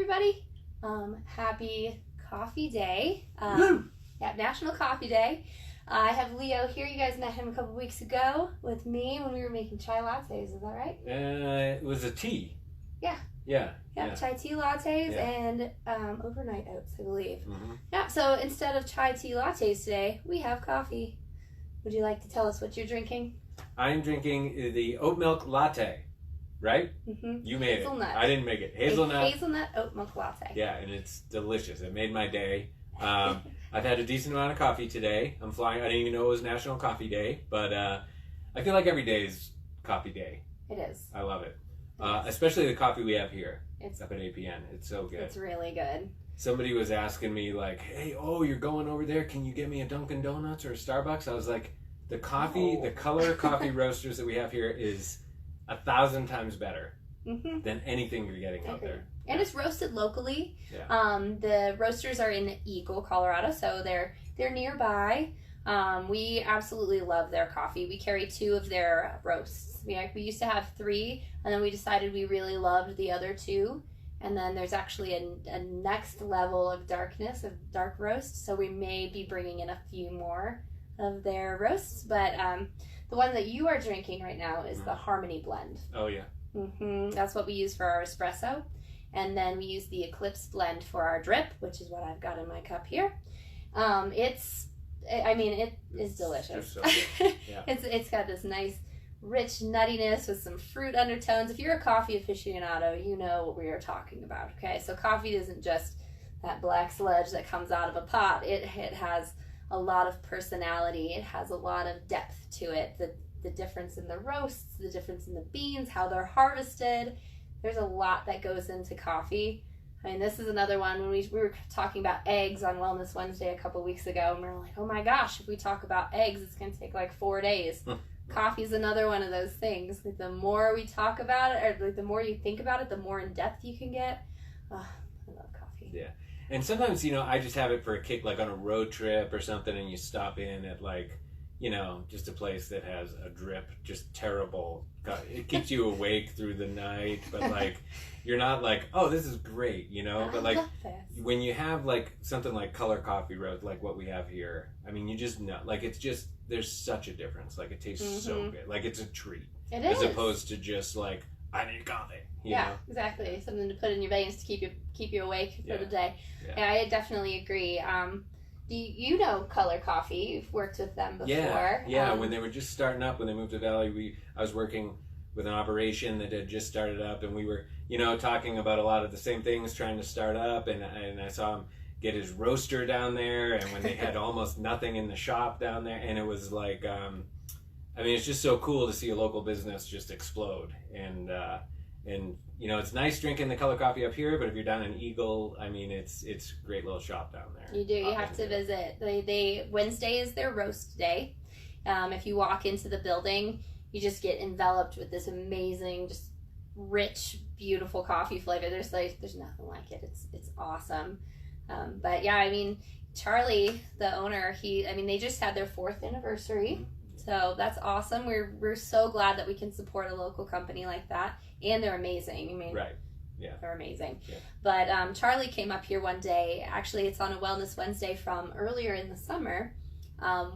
everybody. Happy Coffee Day. Yeah, National Coffee Day. I have Leo here. You guys met him a couple weeks ago with me when we were making chai lattes. Is that right? It was a tea. Yeah. Yeah. Chai tea lattes and overnight oats, I believe. Mm-hmm. Yeah, so instead of chai tea lattes today, we have coffee. Would you like to tell us what you're drinking? I'm drinking the oat milk latte, right? Mm-hmm. You made Hazelnut. it. I didn't make it. Hazelnut. Hazelnut oat milk latte. Yeah, and it's delicious. It made my day. I've had a decent amount of coffee today. I'm flying. I didn't even know it was National Coffee Day, but I feel like every day is coffee day. It is. I love it. Especially the coffee we have here. It's up at APN. It's so good. It's really good. Somebody was asking me like, hey, you're going over there. Can you get me a Dunkin' Donuts or a Starbucks? I was like, the color coffee roasters that we have here is 1,000 times better than anything you're getting out there. And it's roasted locally. Yeah. The roasters are in Eagle, Colorado, so they're nearby. We absolutely love their coffee. We carry 2 of their roasts. We used to have 3, and then we decided we really loved the other 2. And then there's actually a next level of darkness, of dark roast. So we may be bringing in a few more of their roasts. But the one that you are drinking right now is the Harmony Blend. Oh, yeah. That's what we use for our espresso. And then we use the Eclipse Blend for our drip, which is what I've got in my cup here. It is delicious. So good. Yeah. It's got this nice rich nuttiness with some fruit undertones. If you're a coffee aficionado, you know what we are talking about, okay? So coffee isn't just that black sludge that comes out of a pot. It has a lot of personality. It has a lot of depth to it. The difference in the roasts, the difference in the beans, how they're harvested. There's a lot that goes into coffee. I mean, this is another one when we were talking about eggs on Wellness Wednesday a couple weeks ago, and we were like, oh my gosh, if we talk about eggs, it's going to take like 4 days. Coffee's another one of those things. Like, the more we talk about it, or like the more you think about it, the more in depth you can get. I love coffee. Yeah. And sometimes, I just have it for a kick, like on a road trip or something, and you stop in at like, just a place that has a drip, just terrible. It keeps you awake through the night, but like, you're not like, oh, this is great, But like, when you have like something like color coffee roast, like what we have here, I mean, you just know, like, it's just, there's such a difference. Like, it tastes so good. Like, it's a treat. It is. As opposed to just like, I need coffee. You know? Exactly. Something to put in your veins to keep you awake for the day. Yeah, I definitely agree. Do you know Color Coffee? You've worked with them before. Yeah. When they were just starting up, when they moved to Valley, I was working with an operation that had just started up, and we were, talking about a lot of the same things, trying to start up, and I saw him get his roaster down there, and when they had almost nothing in the shop down there, and it was like, it's just so cool to see a local business just explode, and it's nice drinking the color coffee up here, but if you're down in Eagle, it's a great little shop down there. You do. You have to visit. Wednesday is their roast day. If you walk into the building, you just get enveloped with this amazing, just rich, beautiful coffee flavor. There's nothing like it. It's awesome. But yeah, Charlie, the owner, they just had their 4th anniversary. So that's awesome. We're so glad that we can support a local company like that, and they're amazing. Right. Yeah. They're amazing. Yeah. But Charlie came up here one day. Actually, it's on a Wellness Wednesday from earlier in the summer,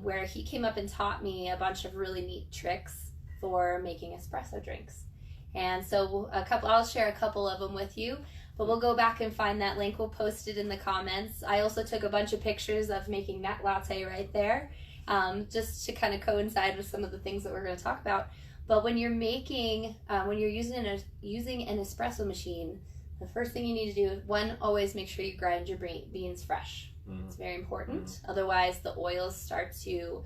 where he came up and taught me a bunch of really neat tricks for making espresso drinks. And so I'll share a couple of them with you. But we'll go back and find that link. We'll post it in the comments. I also took a bunch of pictures of making that latte right there. Just to kind of coincide with some of the things that we're going to talk about. But when you're using an espresso machine, the first thing you need to do is, always make sure you grind your beans fresh. It's very important. Otherwise, the oils start to,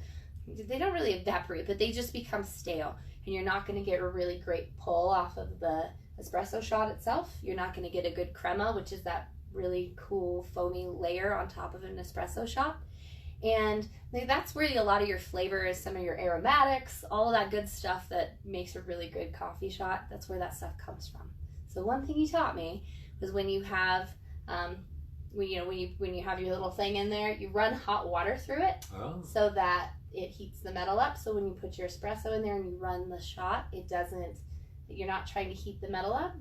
they don't really evaporate, but they just become stale. And you're not going to get a really great pull off of the espresso shot itself. You're not going to get a good crema, which is that really cool foamy layer on top of an espresso shot. And that's where a lot of your flavors, some of your aromatics, all of that good stuff that makes a really good coffee shot, that's where that stuff comes from. So one thing he taught me was when you have when you have your little thing in there, you run hot water through it so that it heats the metal up. So when you put your espresso in there and you run the shot, you're not trying to heat the metal up,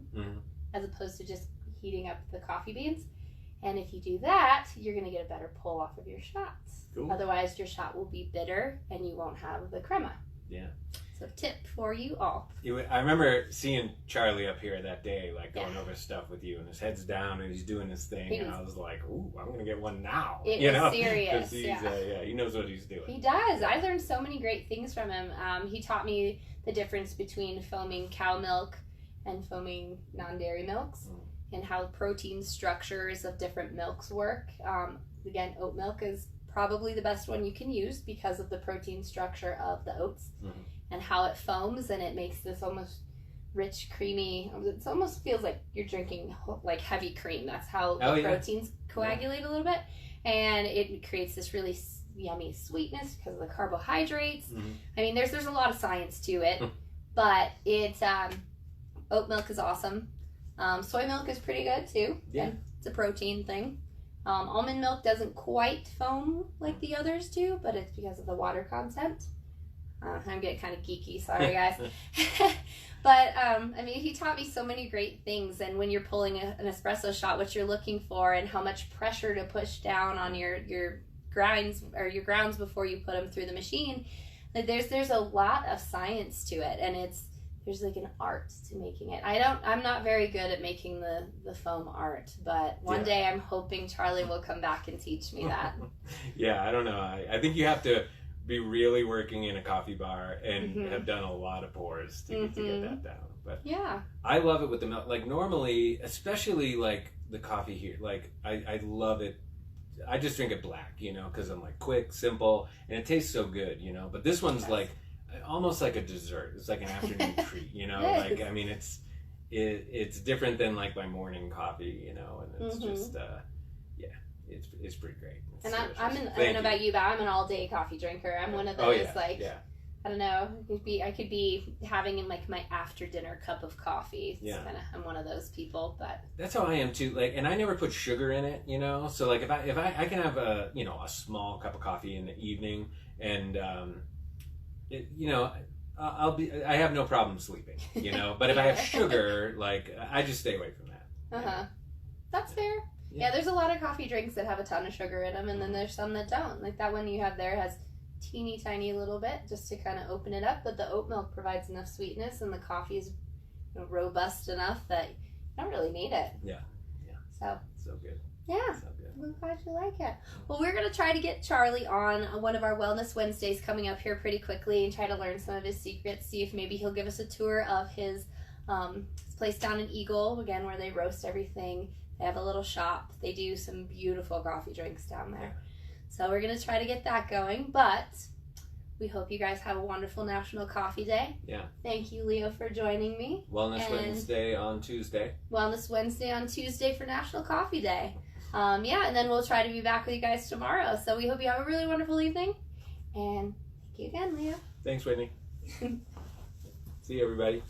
as opposed to just heating up the coffee beans. And if you do that, you're going to get a better pull off of your shots. Cool. Otherwise, your shot will be bitter and you won't have the crema. Yeah. So tip for you all. I remember seeing Charlie up here that day, like going over stuff with you, and his head's down and he's doing his thing, and I was like, "Ooh, I'm gonna get one now." It was serious. He knows what he's doing. He does. I learned so many great things from him. He taught me the difference between foaming cow milk and foaming non-dairy milks, and how protein structures of different milks work. Again, oat milk is probably the best one you can use because of the protein structure of the oats. And how it foams, and it makes this almost rich, creamy. It almost feels like you're drinking like heavy cream. That's how the proteins coagulate a little bit, and it creates this really yummy sweetness because of the carbohydrates. I mean, there's a lot of science to it, but it's oat milk is awesome. Soy milk is pretty good too. Yeah, it's a protein thing. Almond milk doesn't quite foam like the others do, but it's because of the water content. I'm getting kind of geeky, sorry guys. But, I mean, he taught me so many great things. And when you're pulling an espresso shot, what you're looking for and how much pressure to push down on your grinds or your grounds before you put them through the machine, like there's a lot of science to it. And there's like an art to making it. I'm not very good at making the foam art, but one day I'm hoping Charlie will come back and teach me that. Yeah, I don't know. I think you have to be really working in a coffee bar and have done a lot of pours to get that down. But yeah, I love it with the milk. Like normally, especially like the coffee here, like I love it. I just drink it black, you know, because I'm like quick, simple, and it tastes so good, you know. But this one's like almost like a dessert. It's like an afternoon treat, you know. Like I mean, it's different than like my morning coffee, you know, and it's just it's pretty great. It's I don't know about you, but I'm an all-day coffee drinker. I'm one of those I don't know. I could be having like my after-dinner cup of coffee. I'm one of those people, but that's how I am too. Like, and I never put sugar in it, you know. So like, if I can have a small cup of coffee in the evening, and I have no problem sleeping, you know. But if I have sugar, like I just stay away from that. That's fair. Yeah, there's a lot of coffee drinks that have a ton of sugar in them, and then there's some that don't. Like that one you have there has teeny tiny little bit just to kind of open it up, but the oat milk provides enough sweetness, and the coffee is robust enough that you don't really need it. Yeah. So good. Yeah. So good. I'm glad you like it. Well, we're going to try to get Charlie on one of our Wellness Wednesdays coming up here pretty quickly and try to learn some of his secrets, see if maybe he'll give us a tour of his place down in Eagle, again, where they roast everything. They have a little shop. They do some beautiful coffee drinks down there. So we're going to try to get that going, but we hope you guys have a wonderful National Coffee Day. Yeah. Thank you, Leo, for joining me. Wellness Wednesday on Tuesday. Wellness Wednesday on Tuesday for National Coffee Day. And then we'll try to be back with you guys tomorrow. So we hope you have a really wonderful evening. And thank you again, Leo. Thanks, Whitney. See you, everybody.